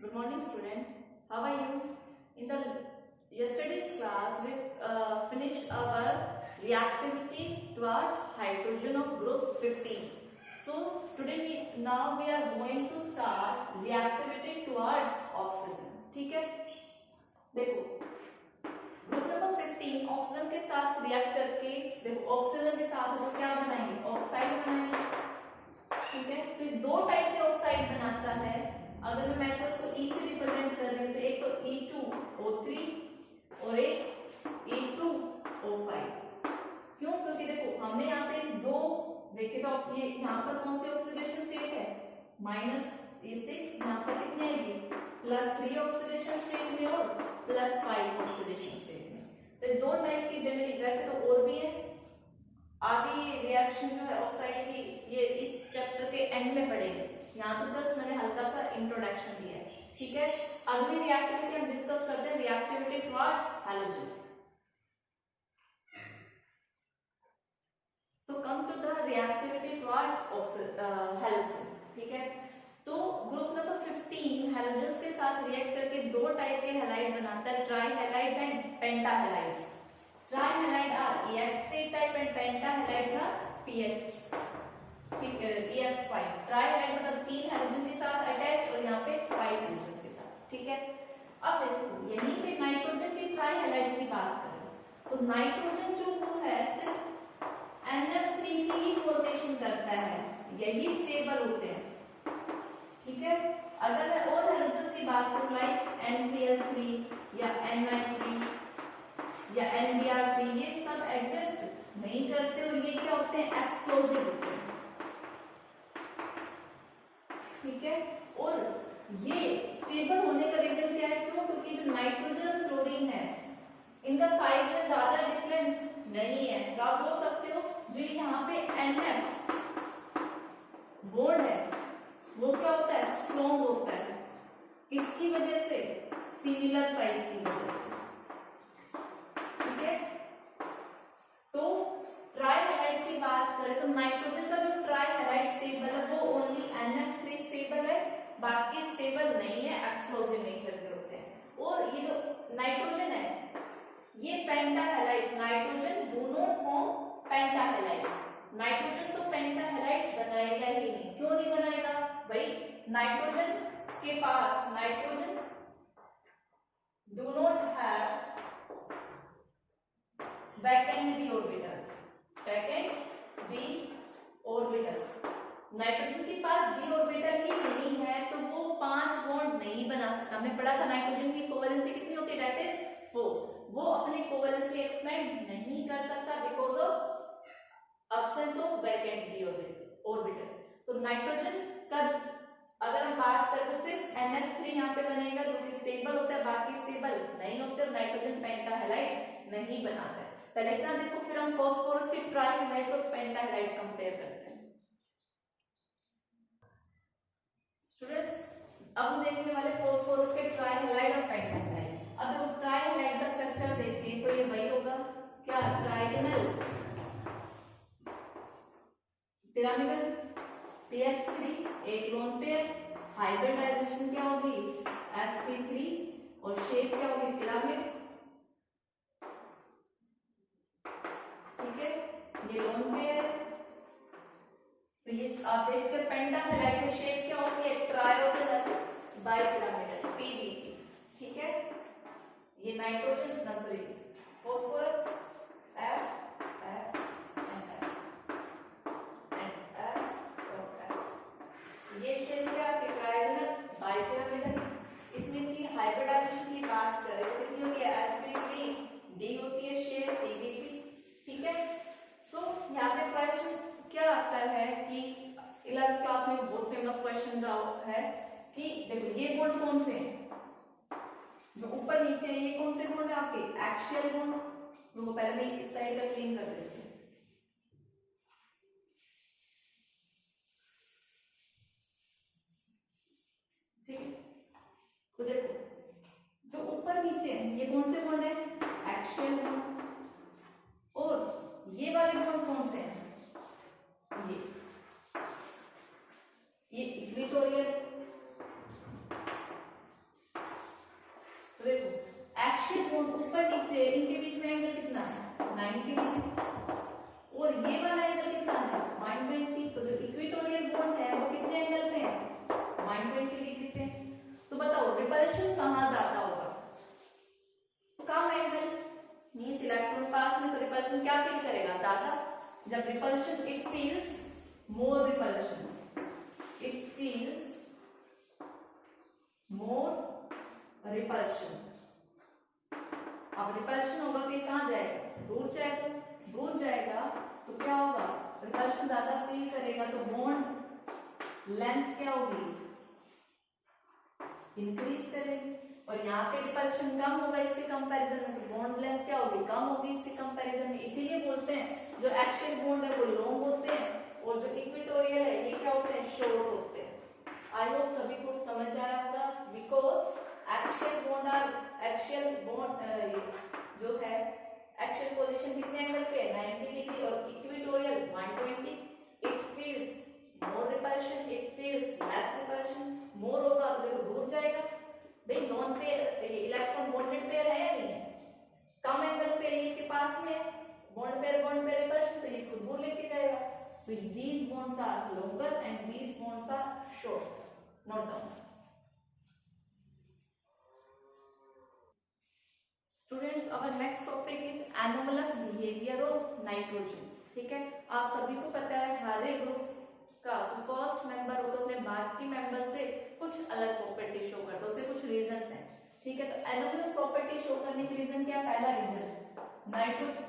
Good morning, students. How are you? In the yesterday's class, we finished our reactivity towards hydrogen of group 15. So today now we are going to start reactivity towards oxygen. ठीक है? देखो group number 15 oxygen के साथ react करके देखो oxygen के साथ वो क्या बनाएंगे, ऑक्साइड बनाएंगे. ठीक है, तो ये दो टाइप के ऑक्साइड बनाता है. अगर मैं मैट्रिक्स को E से रिप्रेजेंट कर रही हूँ तो एक तो E2O3 और एक E2O5. क्यों? क्योंकि देखो हमने यहाँ पे दो देखे तो ये यहाँ पर कौन सी ऑक्सीडेशन स्टेट है, -E6. यहाँ पर कितनी आएगी, +3 ऑक्सीडेशन स्टेट में और +5 ऑक्सीडेशन स्टेट में. तो दो टाइप की जनरली, वैसे तो और भी है. आगे ये रिएक्शन जो है ऑक्साइड की ये इस चैप्टर के एंड में पढ़ेंगे. यहाँ तो जस्ट मैंने हल्का सा इंट्रोडक्शन दिया है. ठीक है, अगली रिएक्टिविटी हम डिस्कस करते हैं, reactivity towards halogen. So come to the reactivity towards halogen. ठीक है, तो ग्रुप नंबर 15 हैलोजन्स के साथ रिएक्ट करके दो टाइप के हैलाइड बनाता है, tri halides and penta halides. Tri halide are EX3 type and penta halides are EX5. Tri halide मतलब 3 हाइड्रोजन के साथ अटैच और यहाँ पे 5 हाइड्रोजन के साथ. ठीक है, अब देखो यहीं पे नाइट्रोजन के ट्राई हैलाइड्स की बात करें तो नाइट्रोजन जो वो है सिर्फ NF3 की ही फॉर्मेशन करता है, यही स्टेबल होते हैं. ठीक है, अगर मैं और हाइड्रोजन की बात करूं लाइक NCl3 या NH3 या NBr3, ये सब एग्जिस्ट नहीं करते और ये क्या होते हैं, एक्सप्लोसिव होते हैं. ठीक है, और ये स्टेबल होने का रीजन क्या है, क्यों? क्योंकि जो नाइट्रोजन और फ्लोरीन है इनका साइज में ज्यादा डिफरेंस नहीं है. तो आप बोल सकते हो जो यहाँ पे NF बॉन्ड है वो क्या होता है, स्ट्रॉन्ग होता है. किसकी वजह से, सिमिलर साइज की वजह से. ठीक है, तो ट्राई हैलाइड्स की बात करें तो नाइट्रोजन का जो ट्राई हैलाइड स्टेबल है वो ओनली NF3 स्टेबल है, बाकी स्टेबल नहीं है, एक्सप्लोसिव नेचर के होते हैं. और ये जो नाइट्रोजन है ये penta halides, nitrogen do not form penta halides. Nitrogen तो पेंटा हैलाइड्स बनाएगा ही नहीं. क्यों नहीं बनाएगा भाई, नाइट्रोजन के पास, nitrogen do not have vacant d orbitals. vacant d orbitals. Nitrogen के पास d ऑर्बिटल ही नहीं है तो वो 5 बॉन्ड नहीं बना सकता. हमने पढ़ा था नाइट्रोजन की कोवेलेंसी कितनी होती है, दैट इज 4. वो अपनी कोवेलेंसी एक्सपेंड नहीं कर सकता because of absence of vacant d orbital. तो नाइट्रोजन का अगर हम बात करें तो सिर्फ NH3 यहाँ पे बनेगा जो कि स्टेबल होता है, बाकी स्टेबल नहीं होते. नाइट्रोजन पेंटा हैलाइड नहीं बनाता है. पहले इतना देखो, फिर हम फास्फोरस के ट्राई हैलाइड्स और पेंटा हैलाइड्स कंपेयर करते हैं. स्टूडेंट्स अब हम देखने वाले फास्फोरस के ट्राई हैलाइड और पेंटा हैलाइड. अब देखो ट्राई हैलाइड का स्ट्रक्चर देखें तो ये वही होगा, क्या, ट्राइगोनल पिरामिडल PH3 एक लोन पेयर. हाइब्रिडाइजेशन क्या होगी, sp3 और शेप क्या होगी, पिरामिड. ठीक है, ये लोन पेयर. तो ये आप देखिए पेंटा हैलाइड की शेप क्या होती है, ट्रायोगोनल बाइपिरामिडल PBP. ठीक है, ये नाइट्रोजन ना सॉरी फास्फोरस F F ये शेप क्या है, ट्रायंगुलर बाइपिरामिडल. इसमें इसकी हाइब्रिडाइजेशन की बात करें तो कितनी होती है, sp3 d होती है, शेप PBP. ठीक है, सो यहाँ पे क्वेश्चन क्या आता है कि 11th क्लास में बहुत फेमस क्वेश्चन रहा है कि देखो ये बॉन्ड कौन से हैं, जो ऊपर नीचे ये कौन से बॉन्ड है आपके, एक्सियल बॉन्ड. तो पहले मैं इस साइड का क्लीन कर देती हूँ. ठीक है, तो देखो जो ऊपर नीचे है ये कौन से बॉन्ड है, एक्सियल बॉन्ड. और ये वाले बॉन्ड कौन से हैं, ये इक्वेटोरियल तो देखो एक्सियल बॉन्ड ऊपर नीचे इनके बीच में एंगल कितना है 90 डिग्री और ये वाला एंगल कितना है 120। तो जो इक्वेटोरियल बॉन्ड है वो कितने एंगल पे है 120 डिग्री पे। तो बताओ रिपल्शन कहाँ ज्यादा होगा कम एंगल मींस इलेक्ट्रॉन पास में, तो रिपल्शन क्या फील करेगा ज्यादा। जब repulsion it feels more repulsion, it feels more repulsion. अब रिपल्शन होगा तो कहां जाएगा दूर जाएगा, दूर जाएगा तो क्या होगा रिपल्शन ज्यादा फील करेगा तो बॉन्ड लेंथ क्या होगी इंक्रीज करेगी। और यहाँ पे रिपल्शन कम होगा इसके कंपैरिजन में, तो बॉन्ड लेंथ क्या होगी कम होगी इसके कंपैरिजन में। इसीलिए बोलते हैं जो एक्सियल बॉन्ड है वो लॉन्ग होते हैं और जो इक्वेटोरियल है ये क्या होते हैं शॉर्ट होते हैं। आई होप सभी को समझ आया होगा। बिकॉज एक्सियल बॉन्ड जो है एक्सियल पोजीशन कितने एंगल पे 90 डिग्री और equatorial 120। It feels more repulsion, it feels less repulsion. More होगा तो देखो दूर जाएगा भाई, non pair electron bonded pair है या नहीं है, कम एंगल पे इसके पास में बॉन्ड पेयर रिपल्शन तो ये इसको दूर लेके जाएगा। तो these bonds are longer and these bonds are short. Note down. Students, our next topic is anomalous behavior of nitrogen. ठीक है, आप सभी को पता है हर एक ग्रुप का जो फर्स्ट मेंबर होता है अपने बाकी मेंबर से कुछ अलग प्रॉपर्टी शो करता है, उसके कुछ रीजंस हैं। ठीक है, तो एनोमलस प्रॉपर्टी शो करने के रीजन क्या, पहला रीजन नाइट्रोजन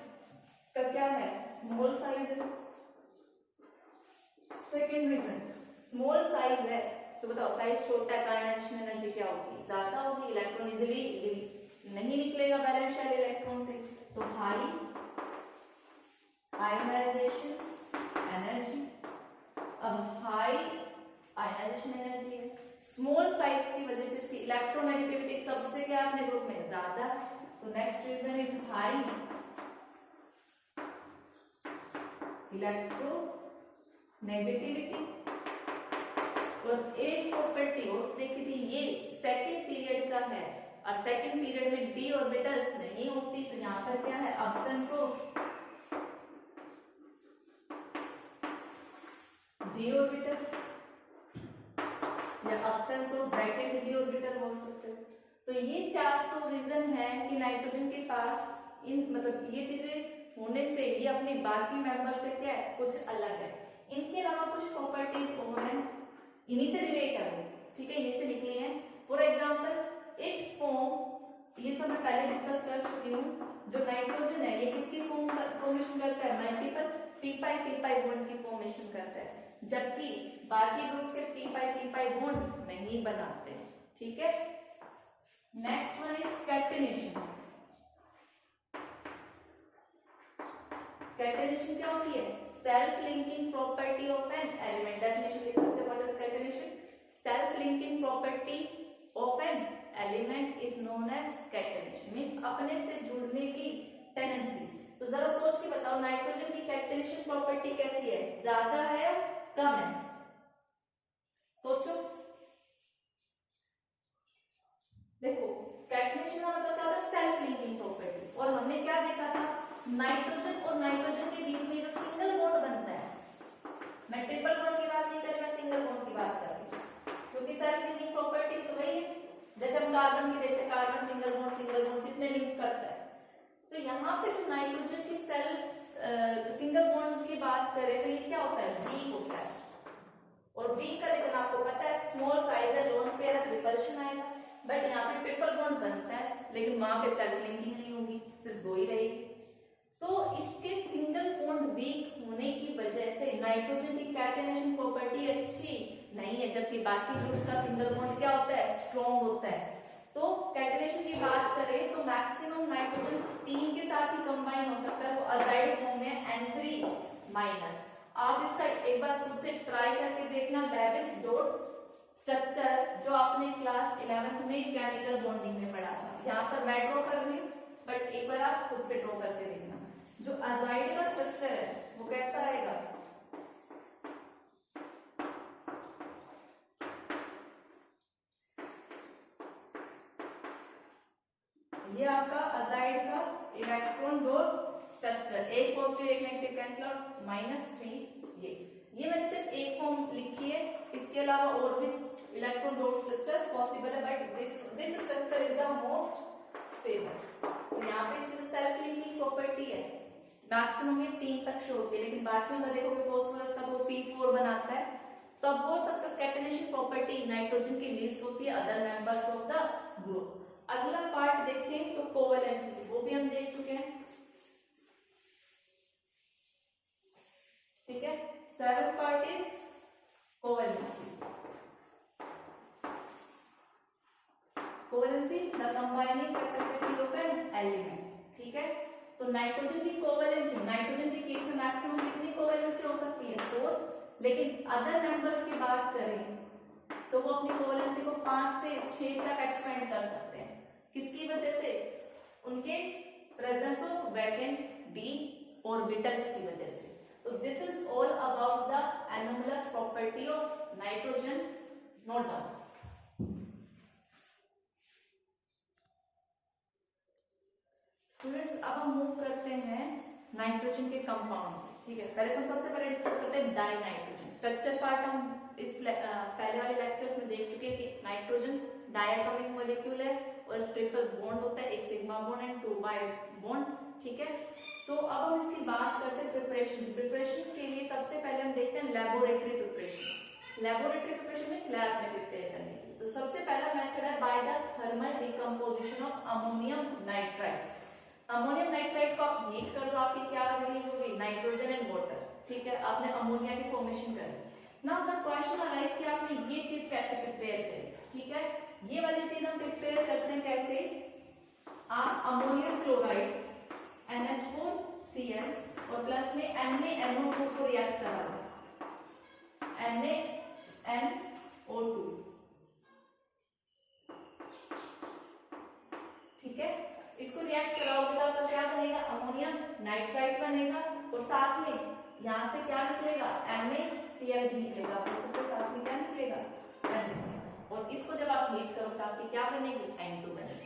का क्या है स्मॉल साइज है। सेकेंड रीजन स्मॉल साइज है तो बताओ साइज छोटा है आयनाइजेशन एनर्जी क्या होगी ज्यादा होगी, इलेक्ट्रॉन इजीली नहीं निकलेगा वैलेंस शेल इलेक्ट्रॉन से, तो हाई आयनाइजेशन एनर्जी। अब हाई आयनाइजेशन एनर्जी है, स्मॉल साइज की वजह से इसकी इलेक्ट्रोनेगेटिविटी सबसे क्या अपने ग्रुप में ज्यादा। तो next reason is high electro negativity. और एक प्रॉपर्टी और देखी थी ये सेकंड पीरियड का है और सेकंड पीरियड में डी ऑर्बिटल्स नहीं होती, तो यहाँ पर क्या है अब्सेंस ऑफ डी ऑर्बिटल या absence of bracket D orbital बोल सकते हो। तो ये चार तो रीजन है कि नाइट्रोजन के पास इन मतलब ये चीजें होने से ये अपने बाकी मेंबर से क्या है कुछ अलग है। इनके अलावा कुछ प्रॉपर्टीज और हैं, इन्हीं से रिलेट है, ठीक है, इन्हीं से निकली हैं। फॉर एग्जांपल एक फॉर्म, ये सब मैं पहले डिस्कस कर चुकी हूँ, जो नाइट्रोजन है ये किसकी फॉर्मेशन करता है मल्टीपल पी पाई बॉन्ड की फॉर्मेशन करता है, जबकि बाकी ग्रुप्स के पी पाई बॉन्ड नहीं बनाते। ठीक है, next one is catenation. Catenation क्या होती है self linking property of an element. Definition लिख सकते हैं what is catenation, self linking property of an element is known as catenation, means अपने से जुड़ने की टेंडेंसी। तो जरा सोच के बताओ नाइट्रोजन की कैटेनेशन प्रॉपर्टी कैसी है, ज्यादा है या कम है, सोचो। देखो कैटेनेशन का मतलब क्या था सेल्फ लिंकिंग प्रॉपर्टी, और हमने क्या देखा था नाइट्रोजन और नाइट्रोजन के बीच में जो सिंगल बॉन्ड बनता है, मैं ट्रिपल बॉन्ड की बात नहीं कर रही, मैं सिंगल बॉन्ड की बात कर रही हूँ, क्योंकि सेल्फ लिंकिंग प्रॉपर्टी तो वही है जैसे हम कार्बन की देखते हैं, कार्बन सिंगल बॉन्ड कितने लिंक करता है। तो यहाँ पे जो नाइट्रोजन की सेल्फ सिंगल बॉन्ड की बात करें तो ये क्या होता है वीक होता है, और वीक का रीजन आपको पता है स्मॉल साइज है, लोन पेयर है, रिपल्शन आएगा। बट यहाँ पे ट्रिपल बॉन्ड बनता है लेकिन वहां पे सेल्फ लिंकिंग नहीं होगी, सिर्फ दो ही रहेगी। तो इसके सिंगल बॉन्ड वीक होने की वजह से नाइट्रोजन की कैटेनेशन प्रॉपर्टी अच्छी नहीं है, जबकि बाकी ग्रुप्स का सिंगल बॉन्ड क्या होता है स्ट्रॉन्ग होता है। तो कैटेनेशन की बात करें तो मैक्सिमम नाइट्रोजन 3 के साथ ही कंबाइन हो सकता है, वो अजाइड फॉर्म में N3-। आप इसका एक बार खुद से ट्राई करके देखना, लेविस डॉट स्ट्रक्चर जो आपने क्लास 11th में केमिकल बॉन्डिंग में पढ़ा था, यहाँ पर मैं ड्रॉ कर रही हूँ बट एक बार आप खुद से ड्रॉ करके देखना जो अजाइड का स्ट्रक्चर है वो कैसा आएगा। ये आपका अजाइड का इलेक्ट्रॉन डोट स्ट्रक्चर, एक पॉजिटिव एक नेगेटिव कैंसिल आउट, -3 ये मैंने सिर्फ एक फॉर्म लिखी है, इसके अलावा और भी इलेक्ट्रॉन डोट स्ट्रक्चर पॉसिबल है, but this structure is the most stable. तो यहाँ पे इसकी जो सेल्फ लिंकिंग प्रॉपर्टी है मैक्सिमम ये 3 तक शो होती है, लेकिन बाकी में देखोगे फॉस्फोरस का वो P4 बनाता है, तो अब बोल सकते हो कैटेनेशन प्रॉपर्टी नाइट्रोजन की लीस्ट होती है other members of the group. अगला पार्ट देखें तो कोवेलेंसी, वो भी हम देख चुके हैं, ठीक है। 7th part is covalency. Covalency the combining capacity of an element, ठीक है। तो नाइट्रोजन की कोवेलेंसी, नाइट्रोजन के केस में मैक्सिमम कितनी कोवेलेंसी हो सकती है 4, लेकिन अदर मेंबर्स की बात करें तो वो अपनी कोवेलेंसी को 5 से 6 तक एक्सपेंड कर सकते हैं। किसकी वजह से? उनके presence of vacant D orbitals की वजह से। तो this is all about the anomalous property of nitrogen, note down. Students अब हम मूव करते हैं नाइट्रोजन के कंपाउंड, ठीक है। पहले हम सबसे पहले डिस्कस करते हैं डाइनाइट्रोजन। स्ट्रक्चर पार्ट हम इस पहले वाले लेक्चर्स में देख चुके हैं कि नाइट्रोजन डायटोमिक मॉलिक्यूल है और ट्रिपल बॉन्ड होता है, एक sigma bond and 2 bye bond, ठीक है। तो अब हम इसकी बात करते हैं प्रिपरेशन। प्रिपरेशन के लिए सबसे पहले हम देखते हैं laboratory preparation. Laboratory preparation means lab में प्रिपेयर करने की। तो सबसे पहला मेथड है by the thermal decomposition of ammonium nitride. Ammonium nitride को आप हीट कर दो, आपकी क्या रिलीज होगी? नाइट्रोजन एंड वाटर, ठीक है। आपने अमोनिया की फॉर्मेशन कर दी। नाउ द क्वेश्चन अराइज कि आपने ये चीज कैसे प्रिपेयर करी, ठीक है। ये वाली चीज हम प्रिपेयर करते हैं कैसे? आप अमोनियम क्लोराइड NH4Cl और प्लस में NaNO2 को रिएक्ट करा दो, NaNO2, ठीक है। इसको रिएक्ट कराओगे तो आपका क्या बनेगा? अमोनियम नाइट्राइड बनेगा और साथ में यहां से क्या निकलेगा? NaCl भी निकलेगा, तो सबके साथ में क्या निकलेगा? NaCl। और इसको जब आप हीट करो तो आपकी क्या बनेगी? N2 बनेगी।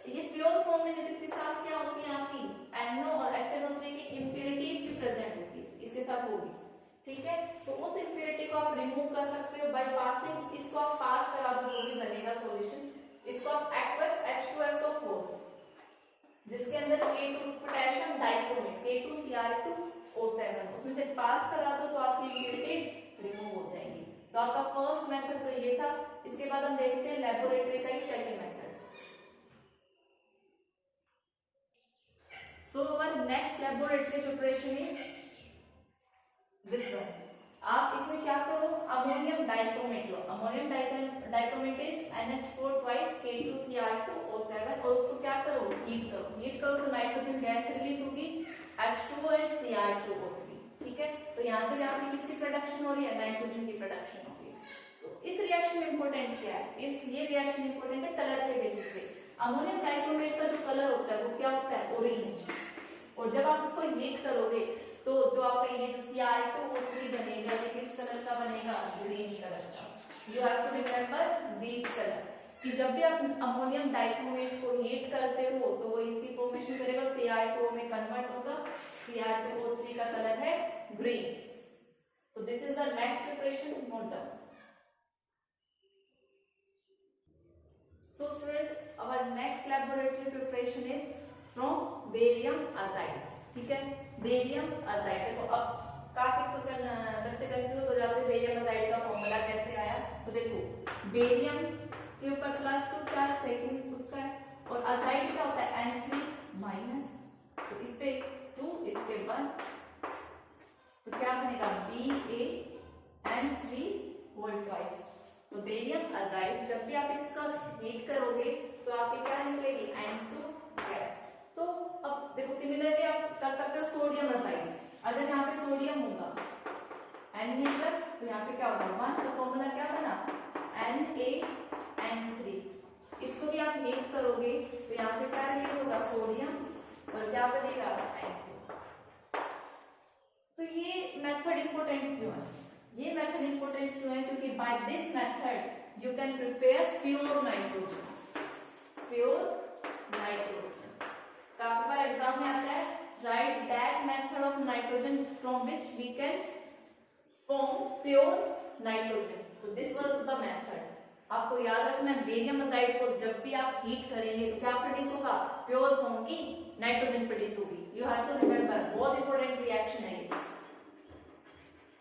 ये प्योर फॉर्म में जब इसके साथ क्या होती है आपकी NO और HNO3 की इंप्योरिटीज भी प्रेजेंट होती है, इसके साथ होगी, ठीक है। तो उस इंप्योरिटी को आप रिमूव कर सकते हो बाय पासिंग, इसको आप पास करा दो जो भी बनेगा सॉल्यूशन। इसको आप एक्वस H2SO4 जिसके अंदर K2 पोटेशियम डाइक्रोमेट K2Cr2O7 उसमें से पास करा दो तो आपकी इंप्योरिटीज रिमूव हो जाएंगी। तो आपका फर्स्ट मेथड तो ये था। इसके बाद हम देखते हैं लेबोरेटरी का second method. So our next laboratory preparation is this one. आप इसमें क्या करो? Ammonium dichromate low. Ammonium dichromate is NH4 twice K2Cr2O7 और उसको क्या करो? हीट करो। हीट करो तो नाइट्रोजन गैस रिलीज होगी H2O and Cr2O3, ठीक है। तो यहाँ से आपकी किसकी प्रोडक्शन हो रही है? नाइट्रोजन की प्रोडक्शन हो रही है। तो इस रिएक्शन में इंपॉर्टेंट क्या है? ये रिएक्शन इंपॉर्टेंट है कलर के बेसिस पे। अमोनियम डाइक्रोमेट का जो कलर होता है वो क्या होता है? ऑरेंज। और जब आप उसको हीट करोगे तो जो आपका ये Cr2O3 बनेगा ये किस कलर का बनेगा? ग्रीन कलर का। You have to remember these colour कि जब भी आप अमोनियम डाइक्रोमेट को हीट करते हो तो वो इसकी फॉर्मेशन करेगा, Cr2O में कन्वर्ट होगा, Cr2O3 का कलर है ग्रीन। तो this is the next preparation, note down. So students, our next laboratory preparation is from barium azide, ठीक है। बेरियम अजाइड, देखो अब काफी बच्चे कंफ्यूज हो जाते हैं बेरियम अजाइड का फॉर्मूला कैसे आया। तो देखो बेरियम के ऊपर +2 चार्ज सेकंड उसका है और अजाइड क्या होता है? N3-, तो इस पे 2 इस पे 1, तो क्या बनेगा? BaN3 whole twice. तो बेरियम अजाइड जब भी आप इसका हीट करोगे तो आपकी क्या निकलेगी? N2 gas. तो अब देखो सिमिलरली आप कर सकते हो सोडियम अजाइड। अगर यहाँ पे सोडियम होगा Na+, तो यहाँ पे क्या होगा? 1, तो फॉर्मूला क्या बना? NaN3। इसको भी आप हीट करोगे तो यहाँ से क्या रिलीज होगा? सोडियम और क्या बनेगा? N2। तो ये मेथड इंपॉर्टेंट क्यों है? ये मेथड इंपॉर्टेंट क्यों है? क्योंकि by this method you can prepare pure nitrogen. Pure nitrogen. काफी बार एग्जाम में आता है, right that method of nitrogen from which we can form pure nitrogen. तो दिस वाज द मेथड। आपको याद रखना है, बेरियम अजाइड को जब भी आप हीट करेंगे तो क्या प्रोड्यूस होगा, प्योर फॉर्म की नाइट्रोजन प्रोड्यूस होगी। यू हैव टू रिमेंबर, बहुत इंपॉर्टेंट रिएक्शन है ये,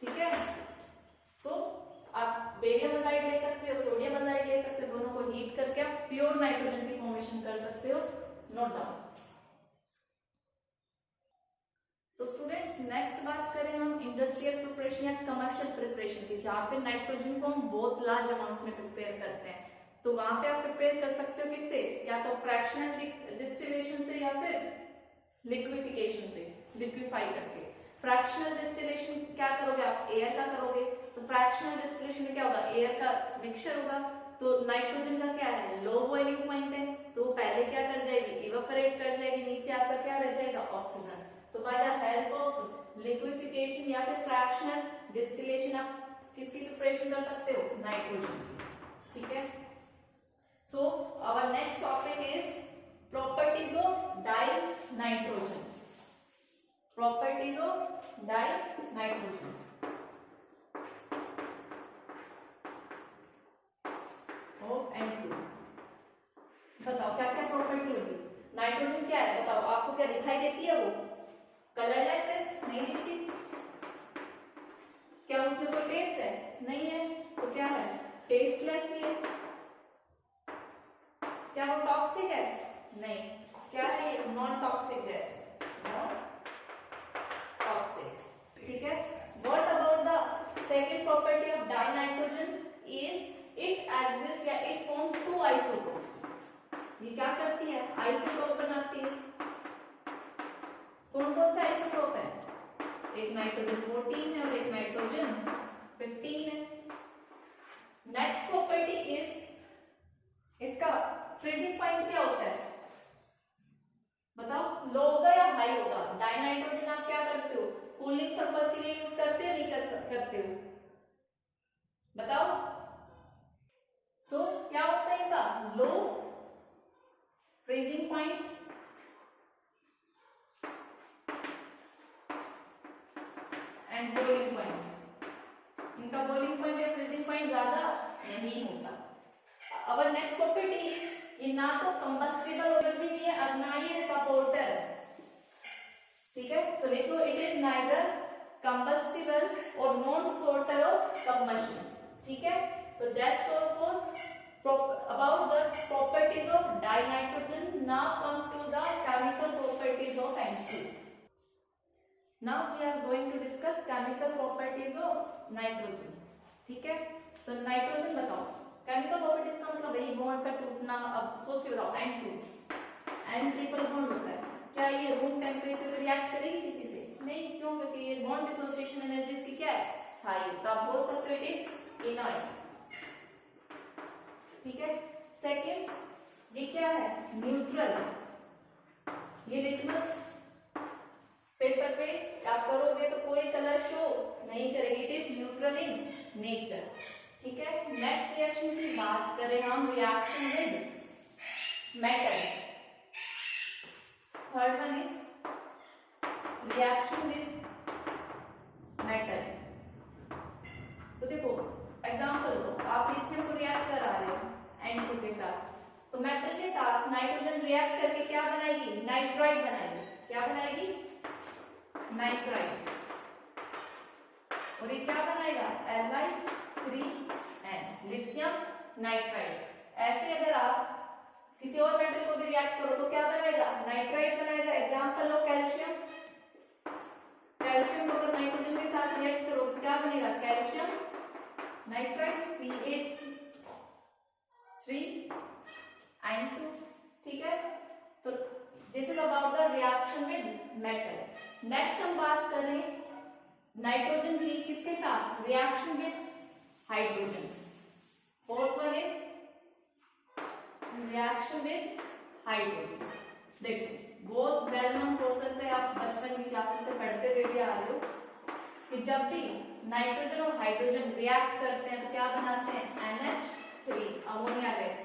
ठीक है। सो आप बेरियम अजाइड ले सकते हो, सोडियम अजाइड ले सकते हो, दोनों को हीट करके आप प्योर नाइट्रोजन की फॉर्मेशन कर सकते हो, note down. So students, next बात करें हम इंडस्ट्रियल प्रिपरेशन या कमर्शियल प्रिपरेशन की, जहाँ पे नाइट्रोजन को हम बहुत लार्ज अमाउंट में प्रिपेयर करते हैं। तो वहां पे आप प्रिपेयर कर सकते हो किससे, या तो फ्रैक्शनल डिस्टिलेशन से या फिर लिक्विफिकेशन से, लिक्विफाई करके। फ्रैक्शनल डिस्टिलेशन क्या करोगे आप, एयर का करोगे। तो फ्रैक्शनल डिस्टिलेशन में क्या होगा, एयर का मिक्सचर होगा। तो नाइट्रोजन का क्या है, लो बॉइलिंग पॉइंट है, तो पहले क्या कर जाएगी, इवेपोरेट कर जाएगी, नीचे आपका क्या रह जाएगा, ऑक्सीजन। तो by the help of liquefaction या फिर फ्रैक्शनल डिस्टिलेशन आप किसकी प्रिपरेशन कर सकते हो, नाइट्रोजन की, ठीक है। So our next topic is properties of di nitrogen. Properties of di nitrogen. बताओ क्या क्या प्रॉपर्टी होगी, नाइट्रोजन क्या है बताओ, आपको क्या दिखाई देती है, वो कलरलेस है, नहीं दिखती। क्या उसमें कोई टेस्ट है, नहीं है। तो क्या है, टेस्टलेस है। क्या वो टॉक्सिक है, नहीं। क्या है, ये non toxic gas, non toxic, ठीक है। What about the second property of dinitrogen is it exist या इट फॉर्म टू आइसोटोप्स। ये क्या करती है, आइसोटोप बनाती है। कौन कौन सा आइसोटोप है, एक नाइट्रोजन 14 है और एक नाइट्रोजन 15 है। नेक्स्ट प्रॉपर्टी इज, इसका फ्रीजिंग पॉइंट क्या होता है बताओ, लो होगा या हाई होगा। डाइनाइट्रोजन आप क्या करते हो, कूलिंग पर्पस के लिए यूज करते हो, नहीं करते हो बताओ। सो क्या होता है इनका, low freezing point and boiling point. इनका बॉइलिंग पॉइंट या फ्रीजिंग पॉइंट ज्यादा नहीं होता। अवर नेक्स्ट प्रॉपर्टी इज, ये ना तो कंबस्टिबल ऑयल भी नहीं है और ना ही इसका पोर्टर, ठीक है। तो देखो, इट इज नाइदर कंबस्टिबल और नॉन स्पोर्टर ऑफ कंबशन, ठीक है। तो that's all for about the properties of dinitrogen. Now come to the chemical properties of NH2. Now we are going to discuss chemical properties of nitrogen, ठीक है। तो nitrogen बताओ, chemical properties का मतलब वही बॉन्ड का टूटना। अब सोच के बताओ, N2 N ट्रिपल बॉन्ड होता है, क्या ये रूम टेम्परेचर पे रिएक्ट करेगी किसी से, नहीं, क्यों, क्योंकि ये बॉन्ड डिसोसिएशन एनर्जी इसकी क्या है, हाई। तो आप बोल सकते हो इट इज इनर्ट, ठीक है। सेकेंड, ये क्या है, न्यूट्रल। ये लिटमस पेपर पे आप करोगे तो कोई कलर शो नहीं करेगी, it is neutral in nature, ठीक है। नेक्स्ट रिएक्शन की बात करें हम, reaction with metal. Third one is reaction with metal. तो देखो एग्जांपल लो, आप लिथियम को रिएक्ट करा रहे हो N2 के साथ, तो मेटल के साथ नाइट्रोजन रिएक्ट करके क्या बनाएगी, नाइट्राइड बनाएगी। क्या बनाएगी, नाइट्राइड। और ये क्या बनाएगा, Li3n, लिथियम नाइट्राइड। ऐसे अगर आप किसी और मेटल को भी रिएक्ट करो तो क्या बनेगा, नाइट्राइड बनेगा। एग्जांपल लो कैल्शियम, कैल्शियम को अगर नाइट्रोजन के साथ रिएक्ट करो तो क्या बनेगा, कैल्शियम नाइट्राइड Ca3n2, ठीक है। तो this is about the reaction with metal. Next हम बात करें नाइट्रोजन की किसके साथ, reaction with hydrogen. Fourth one is reaction with hydrogen. देखो बहुत वेल नोन प्रोसेस है, आप बचपन की क्लासेस से पढ़ते हुए भी आ रहे हो कि जब भी नाइट्रोजन और हाइड्रोजन रिएक्ट करते हैं तो क्या बनाते हैं, NH3, अमोनिया गैस।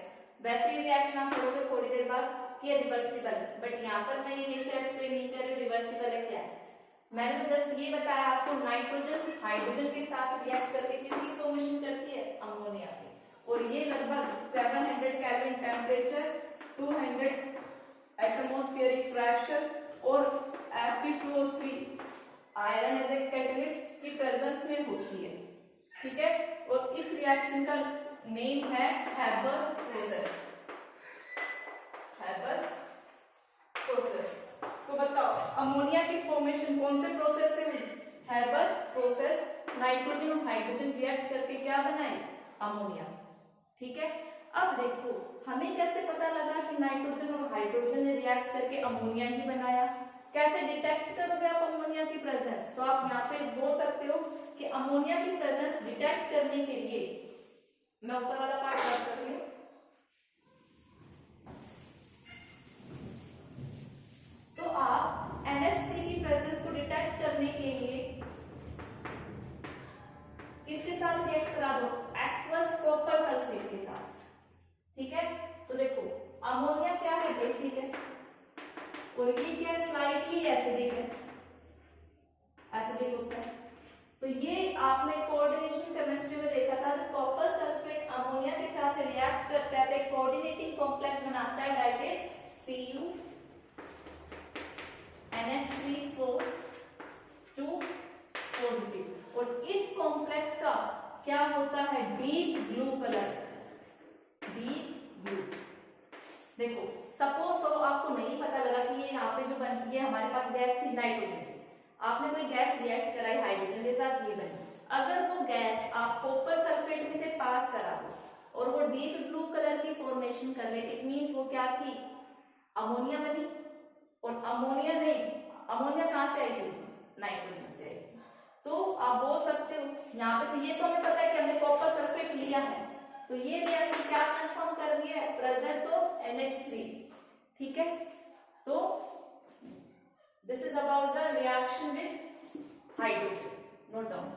वैसे ही रिएक्शन आप करोगे थोड़ी देर बाद ये रिवर्सिबल, बट यहाँ पर मैं ये नेचर एक्सप्लेन नहीं कर रही हूँ रिवर्सिबल है क्या है। मैंने तो जस्ट ये बताया आपको नाइट्रोजन हाइड्रोजन के साथ रिएक्ट करके किसकी फॉर्मेशन करती है, अमोनिया की, और ये लगभग 700 केल्विन टेम्परेचर, 200 एटमॉस्फेरिक प्रेशर और Fe2O3 iron as a catalyst की प्रेजेंस में होती है, ठीक है। और इस रिएक्शन का नेम है हैबर प्रोसेस, हैबर प्रोसेस। तो बताओ अमोनिया की फॉर्मेशन कौन से प्रोसेस से हुई, हैबर प्रोसेस। नाइट्रोजन और हाइड्रोजन रिएक्ट करके क्या बनाए, अमोनिया, ठीक है। अब देखो हमें कैसे पता लगा कि नाइट्रोजन और हाइड्रोजन ने रिएक्ट करके अमोनिया ही बनाया, कैसे डिटेक्ट करोगे आप अमोनिया की प्रेजेंस। तो आप यहाँ पे बोल सकते हो कि अमोनिया की प्रेजेंस डिटेक्ट करने के लिए, मैं ऊपर वाला पार्ट बात कर रही हूँ, तो आप NH3 की प्रेजेंस को डिटेक्ट करने के लिए किसके साथ रिएक्ट करा दो, एक्वस कॉपर सल्फेट के साथ, ठीक है। तो देखो अमोनिया क्या है, बेसिक है, और ये क्या है, स्लाइटली एसिडिक है, एसिडिक होता है। तो ये आपने कोऑर्डिनेशन केमिस्ट्री में देखा था, जब कॉपर सल्फेट अमोनिया के साथ रिएक्ट करता है तो कोऑर्डिनेटिंग कॉम्प्लेक्स बनाता है, that is Cu NH3 2 positive, और इस कॉम्प्लेक्स का क्या होता है, deep blue colour, deep blue. देखो सपोज करो आपको नहीं पता लगा कि ये यहाँ पे जो बनती है हमारे पास गैस थी नाइट्रोजन, आपने कोई गैस रिएक्ट कराई हाइड्रोजन के साथ, ये बनी। अगर वो गैस आप कॉपर सल्फेट में से पास करा दो और वो डीप ब्लू कलर की फॉर्मेशन कर ले, इट मींस वो क्या थी, अमोनिया बनी। और अमोनिया नहीं, अमोनिया कहां से आई थी, नाइट्रोजन से आई थी। तो आप बोल सकते हो यहाँ पे, तो ये तो हमें पता है कि हमने कॉपर सल्फेट लिया है, तो ये रिएक्शन क्या कंफर्म कर रही है, प्रेजेंस ऑफ NH3, ठीक है। तो this is about the reaction with hydrogen, note down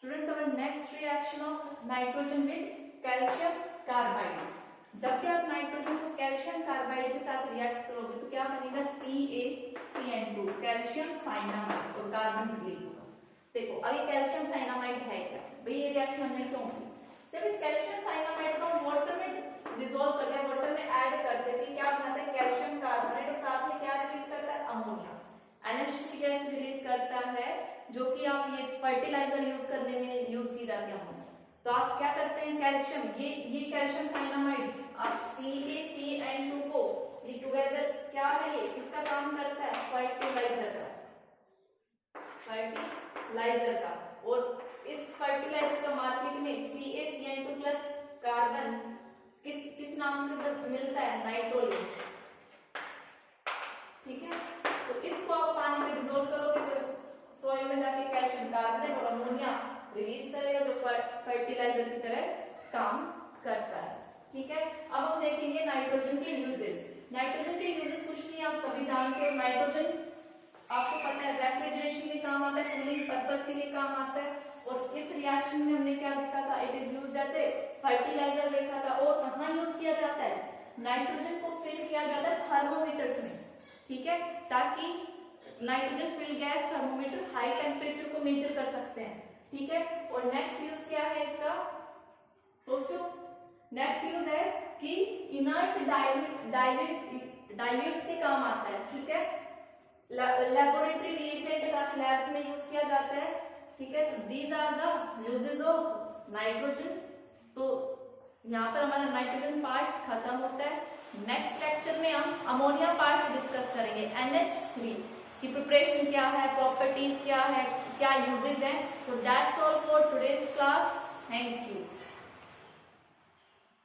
students. Our next reaction of nitrogen with calcium carbide. जब भी आप नाइट्रोजन को कैल्शियम कार्बाइड के साथ रिएक्ट करोगे तो क्या बनेगा, CaCN2, कैल्शियम साइनामाइड, और कार्बन रिलीज होगा। देखो अभी कैल्शियम साइनामाइड है क्या, भाई ये रिएक्शन हमने क्यों की, जब इस कैल्शियम साइनामाइड को हम वाटर में डिसॉल्व कर दिया, वाटर में ऐड कर देते हैं, क्या बनाता है, कैल्शियम कार्बोनेट, और साथ में क्या रिलीज करता है, अमोनिया, NH3 गैस रिलीज करता है, जो कि आप ये फर्टिलाइजर यूज करने में यूज की जाती है अमोनिया। तो आप क्या करते हैं, कैल्शियम, ये कैल्शियम साइनामाइड, आप CaCN2 को ये टुगेदर क्या है, ये किसका काम करता है, फर्टिलाइजर का, फर्टिलाइजर का। और इस फर्टिलाइजर का मार्केट में CaCN2 प्लस कार्बन किस नाम से मिलता है, नाइट्रोलिन, ठीक है। तो इसको आप पानी में डिसॉल्व करोगे तो सॉइल में जाके कैल्शियम कार्बोनेट और अमोनिया रिलीज करेगा, जो फर्टिलाइजर की तरह काम करता है, ठीक है। अब हम देखेंगे नाइट्रोजन के यूजेस। नाइट्रोजन के यूजेस कुछ नहीं, आप सभी जानते हो, नाइट्रोजन आपको पता है रेफ्रिजरेशन के काम आता है, कूलिंग पर्पस के लिए काम आता है, और इस रिएक्शन में हमने क्या देखा था, it is used as a fertiliser देखा था। और कहाँ यूज किया जाता है, नाइट्रोजन को फिल किया जाता है थर्मोमीटर्स में, ठीक है, ताकि nitrogen fill gas thermometer high temperature को मेजर कर सकते हैं, ठीक है। और नेक्स्ट यूज क्या है इसका, सोचो, नेक्स्ट यूज है कि इनर्ट डाइल्यूट के काम आता है, ठीक है, लेबोरेटरी रिएजेंट का लैब्स में यूज किया जाता है, ठीक है। तो these are the uses of nitrogen. तो यहाँ पर हमारा नाइट्रोजन पार्ट खत्म होता है। नेक्स्ट लेक्चर में हम अमोनिया पार्ट डिस्कस करेंगे, NH3 की प्रिपरेशन क्या है, प्रॉपर्टीज क्या है, क्या यूजेस हैं। तो that's all for today's class, thank you.